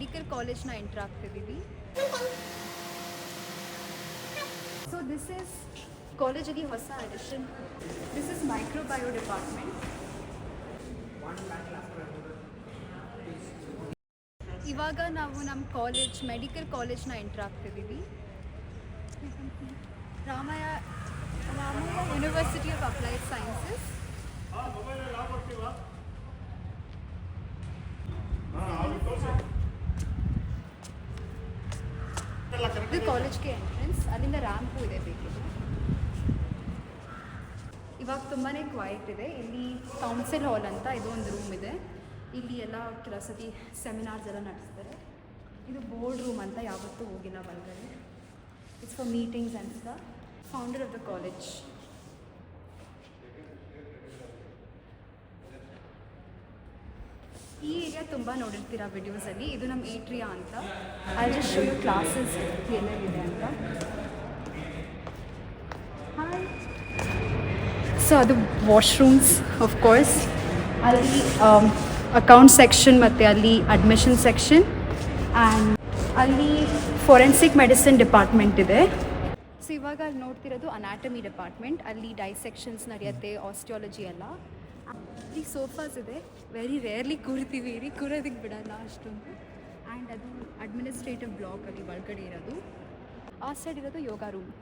Medical ಕಾಲೇಜ್ನ enter ಆಗ್ತಿದ್ದೀವಿ. So this is ಕಾಲೇಜಲ್ಲಿ ಹೊಸ addition. This is microbio department. ಇವಾಗ ನಾವು ನಮ್ಮ ಕಾಲೇಜ್ ಮೆಡಿಕಲ್ ಕಾಲೇಜ್ನ ಎಂಟ್ರ್ ಆಗ್ತಿದ್ದೀವಿ. Ramaiah university of applied sciences. ಇದು ಕಾಲೇಜ್ಗೆ ಎಂಟ್ರೆನ್ಸ್. ಅಲ್ಲಿಂದ ರ್ಯಾಂಪು ಇದೆ ಬೇಕಿದೆ. ಇವಾಗ ತುಂಬಾ ಕ್ವೈಟ್ ಇದೆ. ಇಲ್ಲಿ ಕೌನ್ಸಿಲ್ ಹಾಲ್ ಅಂತ ಇದು ಒಂದು ರೂಮ್ ಇದೆ. ಇಲ್ಲಿ ಎಲ್ಲ ಕೆಲವು ಸತಿ ಸೆಮಿನಾರ್ಸ್ ಎಲ್ಲ ನಡೆಸ್ತಾರೆ. ಇದು ಬೋರ್ಡ್ ರೂಮ್ ಅಂತ ಯಾವತ್ತೂ ಹೋಗಿಲ್ಲ ಒಳಗಡೆ. It's for meetings and the founder of the college. ಈ ಏರಿಯಾ ತುಂಬ ನೋಡಿರ್ತೀರ ವಿಡಿಯೋಸಲ್ಲಿ. ಇದು ನಮ್ಮ ಏಟ್ರಿಯಾ ಅಂತ. I just show you classes ಏನೇನಿದೆ ಅಂತ. ಹಾಯ್. ಸೊ ಅದು ವಾಶ್ರೂಮ್ಸ್ ಆಫ್ ಕೋರ್ಸ್. ಅಲ್ಲಿ ಅಕೌಂಟ್ ಸೆಕ್ಷನ್ ಮತ್ತು ಅಲ್ಲಿ ಅಡ್ಮಿಷನ್ ಸೆಕ್ಷನ್ ಆ್ಯಂಡ್ ಅಲ್ಲಿ ಫೋರೆನ್ಸಿಕ್ ಮೆಡಿಸಿನ್ ಡಿಪಾರ್ಟ್ಮೆಂಟ್ ಇದೆ. ಸೊ ಇವಾಗ ಅಲ್ಲಿ ನೋಡ್ತಿರೋದು ಅನಾಟಮಿ ಡಿಪಾರ್ಟ್ಮೆಂಟ್. ಅಲ್ಲಿ ಡೈಸೆಕ್ಷನ್ಸ್ ನಡೆಯುತ್ತೆ, ಆಸ್ಟಿಯಾಲಜಿ ಎಲ್ಲ. ಇಲ್ಲಿ ಸೋಫಾಸ್ ಇದೆ. ವೆರಿ ರೇರ್ಲಿ ಕೂರ್ತೀವಿ, ಕೂರೋದಕ್ಕೆ ಬಿಡಲ್ಲ ಅಷ್ಟೊಂದು. ಆ್ಯಂಡ್ ಅದು ಅಡ್ಮಿನಿಸ್ಟ್ರೇಟಿವ್ ಬ್ಲಾಕ್ ಅಲ್ಲಿ ಒಳಗಡೆ ಇರೋದು. ಆ ಸೈಡ್ ಇರೋದು ಯೋಗ ರೂಮ್.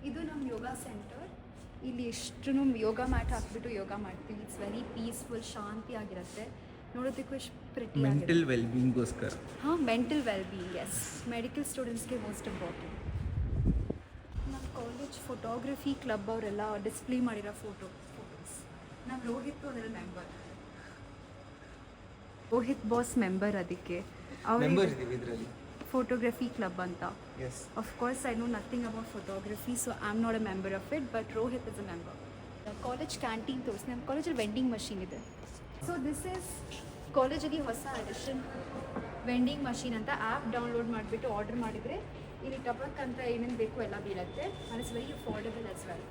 ಇದು ನಮ್ಮ ಯೋಗ ಸೆಂಟರ್. ಇಲ್ಲಿ ಎಷ್ಟು ಯೋಗ ಮ್ಯಾಟ್ ಹಾಕ್ಬಿಟ್ಟು ಯೋಗ ಮಾಡ್ತೀವಿ. ಇಟ್ಸ್ ವೆರಿ ಪೀಸ್ಫುಲ್, ಶಾಂತಿಯಾಗಿರುತ್ತೆ. ನೋಡೋದಕ್ಕೂ ಎಷ್ಟು ಪ್ರಿಟಿ. ಮೆಂಟಲ್ ವೆಲ್ಬೀಯಿಂಗ್ಗೋಸ್ಕರ. ಹಾಂ, ಮೆಂಟಲ್ ವೆಲ್ಬೀಯಿಂಗ್. ಎಸ್, ಮೆಡಿಕಲ್ ಸ್ಟೂಡೆಂಟ್ಸ್ಗೆ ಮೋಸ್ಟ್ ಇಂಪಾರ್ಟೆಂಟ್. ನಮ್ಮ ಕಾಲೇಜ್ ಫೋಟೋಗ್ರಫಿ ಕ್ಲಬ್ ಅವರೆಲ್ಲ ಡಿಸ್ಪ್ಲೇ ಮಾಡಿರೋ ಫೋಟೋಸ್. ನಾವು ರೋಹಿತ್ ಅದರ ಮೆಂಬರ್. Rohit boss member. ಅದಕ್ಕೆ ಅವರು ಫೋಟೋಗ್ರಫಿ ಕ್ಲಬ್ ಅಂತ. Of course, I know nothing about photography, so I'm not a member of it, but Rohit is a member. The college canteen ತೋರಿಸಿ. ನಮ್ಮ ಕಾಲೇಜಲ್ಲಿ ವೆಂಡಿಂಗ್ ಮಷೀನ್ ಇದೆ. ಸೊ ದಿಸ್ ಇಸ್ ಕಾಲೇಜಲ್ಲಿ ಹೊಸ addition vending machine ಅಂತ. App download ಮಾಡಿಬಿಟ್ಟು order ಮಾಡಿದರೆ ಇಲ್ಲಿ ಟಬಕ್ ಅಂತ ಏನೇನು ಬೇಕು ಎಲ್ಲ ಬೀಳುತ್ತೆ. And it's very affordable as well.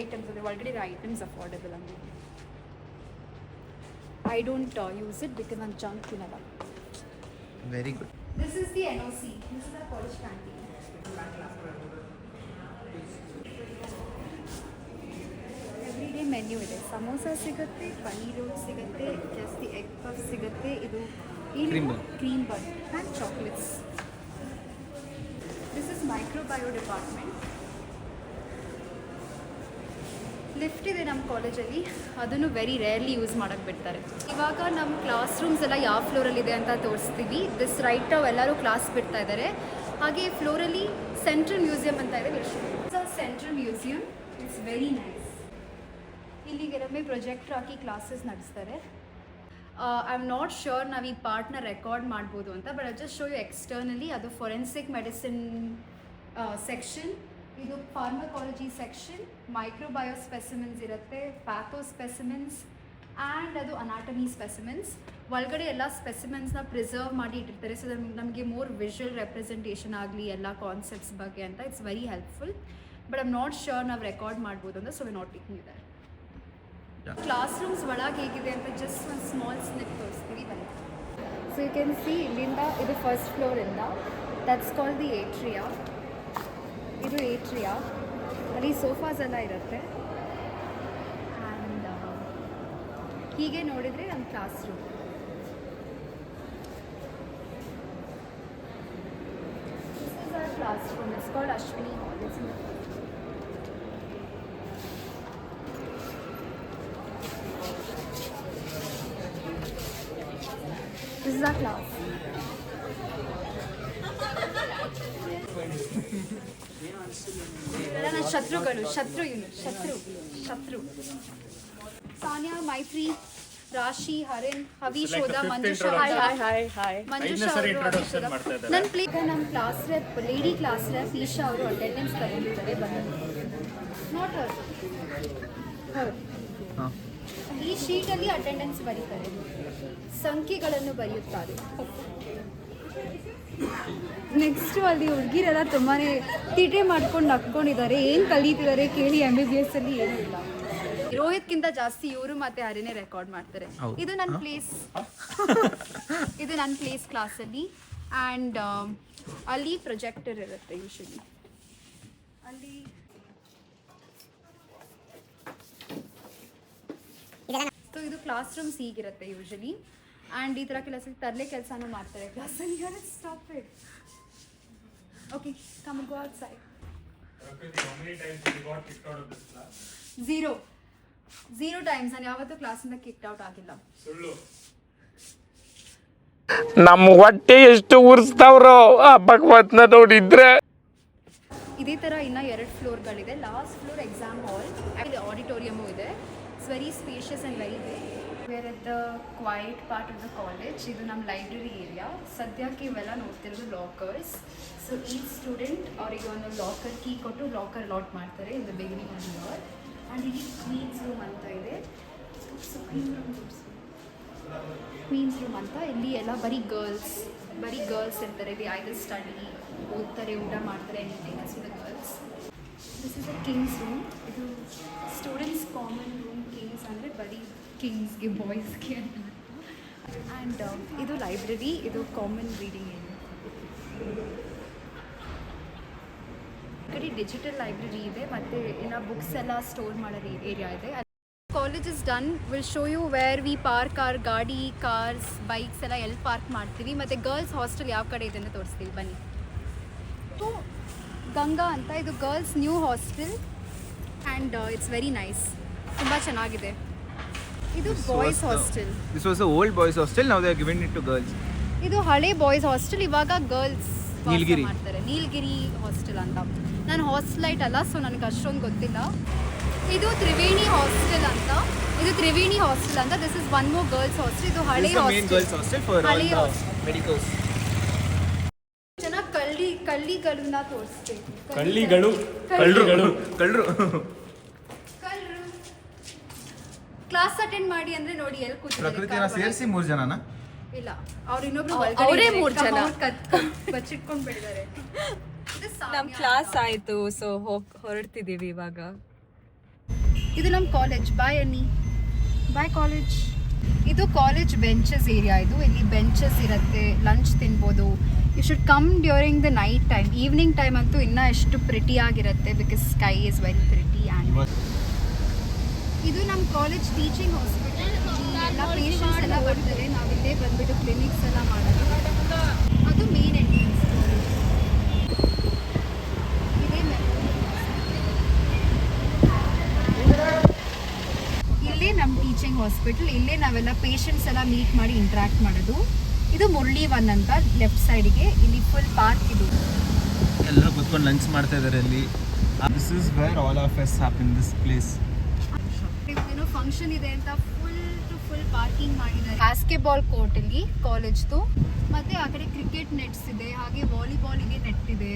Items ಅಂದರೆ ಒಳಗಡೆ ಇರೋ ಐಟಮ್ಸ್ ಅಫೋರ್ಡೆಬಲ್ ಅಂದರೆ. I don't use it because ನಾನು ಜಂಕ್ ತಿನ್ನಲ್ಲ. Very good. This is the NOC. This is our college canteen. Everyday menu ಇದೆ. ಸಮೋಸ ಸಿಗುತ್ತೆ, ಪನ್ನೀರ್ ರೋಲ್ ಸಿಗುತ್ತೆ, ಜಾಸ್ತಿ ಎಗ್ ಪಫ್ ಸಿಗುತ್ತೆ. ಇದು cream bun and chocolates. This is microbio department. Lift ಇದೆ ನಮ್ಮ ಕಾಲೇಜಲ್ಲಿ. ಅದನ್ನು ವೆರಿ ರೇರ್ಲಿ ಯೂಸ್ ಮಾಡೋಕ್ಕೆ ಬಿಡ್ತಾರೆ. ಇವಾಗ ನಮ್ಮ ಕ್ಲಾಸ್ ರೂಮ್ಸ್ ಎಲ್ಲ ಯಾವ ಫ್ಲೋರಲ್ಲಿದೆ ಅಂತ ತೋರಿಸ್ತೀವಿ. ದಿಸ್ ರೈಟ್ ನಾವು ಎಲ್ಲರೂ ಕ್ಲಾಸ್ ಬಿಡ್ತಾ ಇದ್ದಾರೆ. ಹಾಗೆ ಫ್ಲೋರಲ್ಲಿ ಸೆಂಟ್ರಲ್ ಮ್ಯೂಸಿಯಂ ಅಂತ ಇದೆ. Central museum it's very nice. ಇಲ್ಲಿ ಕೆಲವೊಮ್ಮೆ ಪ್ರೊಜೆಕ್ಟರ್ ಹಾಕಿ ಕ್ಲಾಸಸ್ ನಡೆಸ್ತಾರೆ. ಐ ಆಮ್ ನಾಟ್ ಶ್ಯೂರ್ ನಾವು ಈ ಪಾರ್ಟ್ನ ರೆಕಾರ್ಡ್ ಮಾಡ್ಬೋದು ಅಂತ, but I just show you externally. ಅದು ಫೊರೆನ್ಸಿಕ್ ಮೆಡಿಸಿನ್ ಸೆಕ್ಷನ್. ಇದು ಫಾರ್ಮಕಾಲಜಿ ಸೆಕ್ಷನ್. ಮೈಕ್ರೋಬಯೋ ಸ್ಪೆಸಿಮೆನ್ಸ್ ಇರುತ್ತೆ, ಪ್ಯಾಥೋ ಸ್ಪೆಸಿಮೆನ್ಸ್ ಆ್ಯಂಡ್ ಅದು ಅನಾಟಮಿ ಸ್ಪೆಸಿಮೆನ್ಸ್. ಒಳಗಡೆ ಎಲ್ಲ ಸ್ಪೆಸಿಮೆನ್ಸ್ನ ಪ್ರಿಸರ್ವ್ ಮಾಡಿ ಇಟ್ಟಿರ್ತಾರೆ. ಸೊ ನಮಗೆ ಮೋರ್ ವಿಜುವಲ್ ರೆಪ್ರೆಸೆಂಟೇಷನ್ ಆಗಲಿ ಎಲ್ಲ ಕಾನ್ಸೆಪ್ಟ್ಸ್ ಬಗ್ಗೆ ಅಂತ. It's very helpful. But I am not sure ನಾವು ರೆಕಾರ್ಡ್ ಮಾಡ್ಬೋದು ಅಂತ, ಸೊ ವಿ ನಾಟ್ ಟೇಕಿಂಗ್ ಇದೆ. ಕ್ಲಾಸ್ ರೂಮ್ಸ್ ಒಳಗೆ ಹೇಗಿದೆ ಅಂತ ಜಸ್ಟ್ ಒಂದು ಸ್ಮಾಲ್ ಸ್ನಿಪ್ ತೋರಿಸ್ತೀವಿ ಬನ್ನಿ. ಸೊ ಯು ಕ್ಯಾನ್ ಸಿ ಇಲ್ಲಿಂದ ಇದು ಫಸ್ಟ್ ಫ್ಲೋರಿಂದ. That's called the atria. ಇದು ಏಟ್ರಿಯಾ. ಅಲ್ಲಿ ಸೋಫಾಸ್ ಎಲ್ಲ ಇರುತ್ತೆ. ಆ್ಯಂಡ್ ಹೀಗೆ ನೋಡಿದರೆ ನಮ್ಮ class room. This is our class room. It's called Ashwini hall. It's in the This is our class. ನನ್ನ ಶತ್ರುಗಳು. ಶತ್ರು. ಸಾನಿಯಾ, ಮೈತ್ರಿ, ರಾಶಿ, ಹರಿನ್, ಹವೀಶ್, ಹೋದ, ಮಂಜುಷಾ. ಮಂಜುಷಾ ಅವರು ನನ್ನ ಪ್ಲೇಗ. ನಮ್ಮ class rep, lady class rep Isha ಅವರು ಅಟೆಂಡೆನ್ಸ್ ತಗೊಂಡಿದ್ದಾರೆ. ನಾಟ್ ಹರ್. ಈ ಶೀಟಲ್ಲಿ ಅಟೆಂಡೆನ್ಸ್ ಬರೀತಾರೆ, ಸಂಖ್ಯೆಗಳನ್ನು ಬರೆಯುತ್ತಾರೆ. ನೆಕ್ಸ್ಟು ಅಲ್ಲಿ ಹುಡುಗಿರೆಲ್ಲ ತುಂಬಾ ತೀಟೆ ಮಾಡ್ಕೊಂಡು ನಕ್ಕೊಂಡಿದ್ದಾರೆ. ಏನು ಕಲಿತಿದ್ದಾರೆ ಕೇಳಿ. MBBS ಅಲ್ಲಿ ಏನೂ ಇಲ್ಲ. ರೋಹಿತ್ಗಿಂತ ಜಾಸ್ತಿ ಇವರು ಮತ್ತೆ ಹರಿನೇ ರೆಕಾರ್ಡ್ ಮಾಡ್ತಾರೆ. ಹೌದು. ಇದು ನನ್ನ ಪ್ಲೇಸ್. ಇದು ನನ್ನ ಪ್ಲೇಸ್ ಕ್ಲಾಸಲ್ಲಿ. ಆ್ಯಂಡ್ ಅಲ್ಲಿ ಪ್ರೊಜೆಕ್ಟರ್ ಇರುತ್ತೆ ಯೂಶಲಿ. ಅಲ್ಲಿ ಸೊ ಇದು ಕ್ಲಾಸ್ ರೂಮ್ಸ್ ಹೀಗಿರುತ್ತೆ ಯೂಶಲಿ. ಆ್ಯಂಡ್ ಈ ಥರ ತರಲೆ ಕೆಲಸನೂ ಮಾಡ್ತಾರೆ ಕ್ಲಾಸಲ್ಲಿ. Stop it. Okay, come go out side. How many times you got kicked out of this class? Zero times ನಾನು ಯಾವತ್ತೂ ಕ್ಲಾಸಿಂದ ಕಿಕ್ಡ್ ಔಟ್ ಆಗಿಲ್ಲ. ಸುಳ್ಳು. ನಮ್ಮ ಹೊಟ್ಟೆ ಎಷ್ಟು ಉರ್ಸ್ತಾವ್ರೋ ಆ ಭಗವತ್ನ ನೋಡಿದ್ರೆ. ಇದೇ ಥರ ಇನ್ನೂ 2 ಫ್ಲೋರ್ಗಳಿದೆ. Last floor exam hall, actually auditorium ಇದೆ. It's very spacious and very big. Where at the quiet part of the college. ಇದು ನಮ್ಮ ಲೈಬ್ರರಿ ಏರಿಯಾ. ಸದ್ಯಕ್ಕೆ ಇವೆಲ್ಲ ನೋಡ್ತಿರೋದು ಲಾಕರ್ಸ್. ಸೊ ಈಚ್ ಸ್ಟೂಡೆಂಟ್ ಅವರಿಗೆ ಒಂದು ಲಾಕರ್ ಕೀ ಕೊಟ್ಟು ಲಾಕರ್ ಲಾಟ್ ಮಾಡ್ತಾರೆ in the beginning of the year. And ಇಲ್ಲಿ ಕ್ವೀನ್ಸ್ ರೂಮ್ ಅಂತ ಇದೆ. ಸೊ ಕ್ವೀನ್ಸ್ ರೂಮ್ ಅಂತ ಇಲ್ಲಿ ಎಲ್ಲ ಬರೀ ಗರ್ಲ್ಸ್ ಇರ್ತಾರೆ. ದಿ ಐದರ್ ಸ್ಟಡಿ, ಓದ್ತಾರೆ, ಊಟ ಮಾಡ್ತಾರೆ, anything as with the girls. This is a kings room. ಇದು ಸ್ಟೂಡೆಂಟ್ಸ್ ಕಾಮನ್ ರೂಮ್. ಕಿಂಗ್ಸ್ ಅಂದರೆ ಬರೀ ಕಿಂಗ್ಸ್ಗೆ, ಬಾಯ್ಸ್ಗೆ ಅಂತ. ಆ್ಯಂಡ್ ಇದು ಲೈಬ್ರರಿ. ಇದು ಕಾಮನ್ ರೀಡಿಂಗ್ ಏರಿಯಾ. ಕಡೆ ಡಿಜಿಟಲ್ ಲೈಬ್ರರಿ ಇದೆ ಮತ್ತು ಇನ್ನು ಬುಕ್ಸ್ ಎಲ್ಲ ಸ್ಟೋರ್ ಮಾಡೋ ಏರಿಯಾ ಇದೆ. College is done. Will show you where we park are ಗಾಡಿ, ಕಾರ್ಸ್, ಬೈಕ್ಸ್ ಎಲ್ಲ ಎಲ್ಲಿ ಪಾರ್ಕ್ ಮಾಡ್ತೀವಿ. ಮತ್ತು ಗರ್ಲ್ಸ್ ಹಾಸ್ಟೆಲ್ ಯಾವ ಕಡೆ ಇದೆ ಅಂತ ತೋರಿಸ್ತೀವಿ ಬನ್ನಿ. ಸೊ ಗಂಗಾ ಅಂತ, ಇದು girls new hostel. And it's very nice. ತುಂಬ ಚೆನ್ನಾಗಿದೆ. ಇದು boys hostel. This was the old boys hostel. Now they are giving it to girls. ಇದು ಹಳೆ ಬಾಯ್ಸ್ ಹಾಸ್ಟೆಲ್. ಇವಾಗ ಗರ್ಲ್ಸ್ ನೀಲಗಿರಿ ಮಾಡ್ತಾರೆ. ನೀಲಗಿರಿ ಹಾಸ್ಟೆಲ್ ಅಂತ. ನಾನು ಹಾಸ್ಟೆಲೈಟ್ ಅಲ್ಲ, ಸೊ ನನಗೆ ಅಷ್ಟೊಂದು ಗೊತ್ತಿಲ್ಲ. ಇದು ತ್ರಿವೇಣಿ ಹಾಸ್ಟೆಲ್ ಅಂತ. This is one more girls hostel. ಇದು ಹಳೆ This is the main girls hostel for all ಹಳೆ the ಹಾಸ್ಟೆಲ್. medicals. ಚೆನ್ನಾಗಿ ಕಳ್ಳಿಗಳನ್ನ ತೋರಿಸ್ಬೇಕು. ಕಳ್ಳಿಗಳು. ಕಳ್ಳರು. ಕ್ಲಾಸ್ ಅಟೆಂಡ್ ಮಾಡಿ ಅಂದ್ರೆ ನೋಡಿ ಎಲ್ಲಿ ಪ್ರಕೃತಿನ ಸೇರಿಸಿ 3 ಜನನ. ಇಲ್ಲ, ಅವ್ರು ಇನ್ನೊಬ್ರು ಅವರೇ 3 ಜನ ಬಚ್ಚಿಟ್ಕೊಂಡು ಬಿಟ್ಟಿದ್ದಾರೆ. ನಮ್ ಕ್ಲಾಸ್ ಆಯ್ತು, ಸೊ ಹೊರಡ್ತಿದೀವಿ ಇವಾಗ. ಇದು ನಮ್ಮ college. Bye Annie. Bye college. ಇದು ಕಾಲೇಜ್ ಬೆಂಚಸ್ ಏರಿಯಾ. ಇಲ್ಲಿ ಬೆಂಚಸ್ ಇರುತ್ತೆ, ಲಂಚ್ ತಿನ್ಬೋದು. You should come during the night time. Evening time ಅಂತೂ ಇನ್ನೂ ಎಷ್ಟು ಪ್ರಿಟಿ ಆಗಿರುತ್ತೆ, because sky is very pretty. And ಇದು ನಮ್ಮ ಕಾಲೇಜ್ ಟೀಚಿಂಗ್ ಹಾಸ್ಪಿಟಲ್. ಎಲ್ಲ ಪೇಷಂಟ್ಸ್ ಎಲ್ಲ ಬರ್ತಾರೆ. ನಾವಿಲ್ಲೇ ಬಂದುಬಿಟ್ಟು ಕ್ಲಿನಿಕ್ಸ್ ಎಲ್ಲ ಮಾಡೋದು. ಅದು ಮೇನ್ ಎಂಟ್ರೆನ್ಸ್. ಇದೇ ಇಲ್ಲೇ ನಮ್ಮ ಟೀಚಿಂಗ್ ಹಾಸ್ಪಿಟಲ್. ಇಲ್ಲೇ ನಾವೆಲ್ಲ ಪೇಷಂಟ್ಸ್ ಎಲ್ಲ ಮೀಟ್ ಮಾಡಿ ಇಂಟ್ರ್ಯಾಕ್ಟ್ ಮಾಡೋದು. ಇದು ಮುರಳಿ 1 ಅಂತ ಲೆಫ್ಟ್ ಸೈಡಿಗೆ. ಇಲ್ಲಿ ಫುಲ್ ಪಾರ್ಕ್ ಇದು. ಎಲ್ಲರೂ ಕೂತ್ಕೊಂಡು ಲಂಚ್ ಮಾಡ್ತಾ ಇದ್ದಾರೆ ಇಲ್ಲಿ. This is where all of us happen, this place. ಏನೋ ಫಂಕ್ಷನ್ ಇದೆ ಅಂತ ಫುಲ್ ಪಾರ್ಕಿಂಗ್ ಮಾಡಿದ್ದಾರೆ. ಬಾಸ್ಕೆಟ್ಬಾಲ್ ಕೋರ್ಟ್ ಇಲ್ಲಿ ಕಾಲೇಜ್ದು. ಮತ್ತೆ ಆ ಕಡೆ ಕ್ರಿಕೆಟ್ ನೆಟ್ಸ್ ಇದೆ, ಹಾಗೆ ವಾಲಿಬಾಲಿಗೆ ನೆಟ್ ಇದೆ.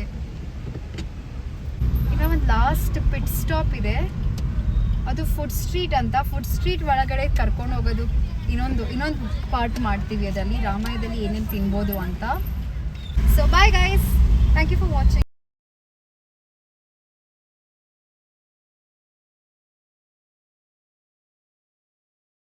ಇನ್ನು ಒಂದು ಲಾಸ್ಟ್ ಪಿಟ್ ಸ್ಟಾಪ್ ಇದೆ. ಅದು ಫುಡ್ ಸ್ಟ್ರೀಟ್ ಅಂತ. ಫುಡ್ ಸ್ಟ್ರೀಟ್ ಒಳಗಡೆ ಕರ್ಕೊಂಡು ಹೋಗೋದು ಇನ್ನೊಂದು ಪಾರ್ಟ್ ಮಾಡ್ತೀವಿ ಅದರಲ್ಲಿ, ರಾಮಾಯಣದಲ್ಲಿ ಏನೇನು ತಿನ್ಬೋದು ಅಂತ. So bye guys, thank you for watching.